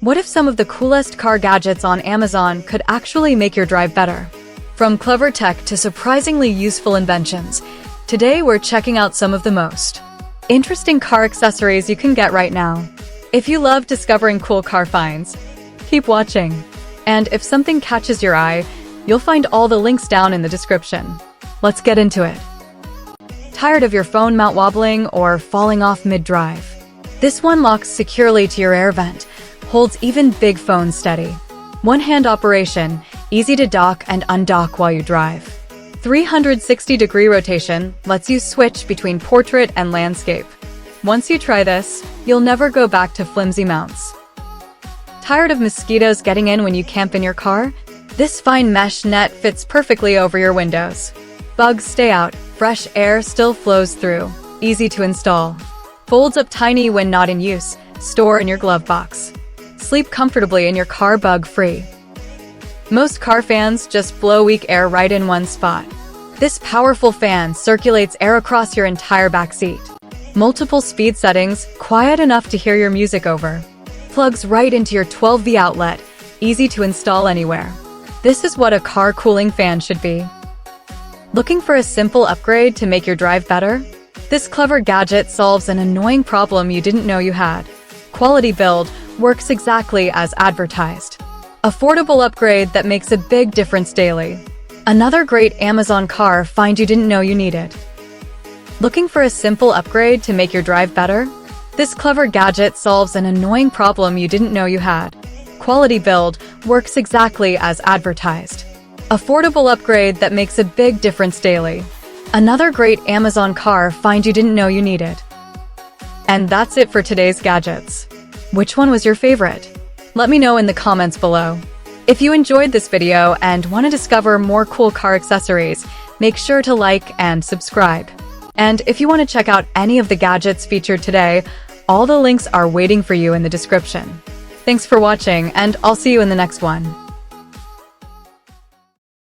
What if some of the coolest car gadgets on Amazon could actually make your drive better? From clever tech to surprisingly useful inventions, today we're checking out some of the most interesting car accessories you can get right now. If you love discovering cool car finds, keep watching. And if something catches your eye, you'll find all the links down in the description. Let's get into it. Tired of your phone mount wobbling or falling off mid-drive? This one locks securely to your air vent, holds even big phones steady. One-hand operation, easy to dock and undock while you drive. 360-degree rotation lets you switch between portrait and landscape. Once you try this, you'll never go back to flimsy mounts. Tired of mosquitoes getting in when you camp in your car? This fine mesh net fits perfectly over your windows. Bugs stay out, fresh air still flows through. Easy to install. Folds up tiny when not in use, store in your glove box. Sleep comfortably in your car bug-free. Most car fans just blow weak air right in one spot. This powerful fan circulates air across your entire back seat. Multiple speed settings, quiet enough to hear your music over. Plugs right into your 12V outlet, easy to install anywhere. This is what a car cooling fan should be. Looking for a simple upgrade to make your drive better? This clever gadget solves an annoying problem you didn't know you had. Quality build works exactly as advertised. Affordable upgrade that makes a big difference daily. Another great Amazon car find you didn't know you needed. Looking for a simple upgrade to make your drive better? This clever gadget solves an annoying problem you didn't know you had. Quality build works exactly as advertised. Affordable upgrade that makes a big difference daily. Another great Amazon car find you didn't know you needed. And that's it for today's gadgets. Which one was your favorite? Let me know in the comments below. If you enjoyed this video and want to discover more cool car accessories, make sure to like and subscribe. And if you want to check out any of the gadgets featured today, all the links are waiting for you in the description. Thanks for watching, and I'll see you in the next one.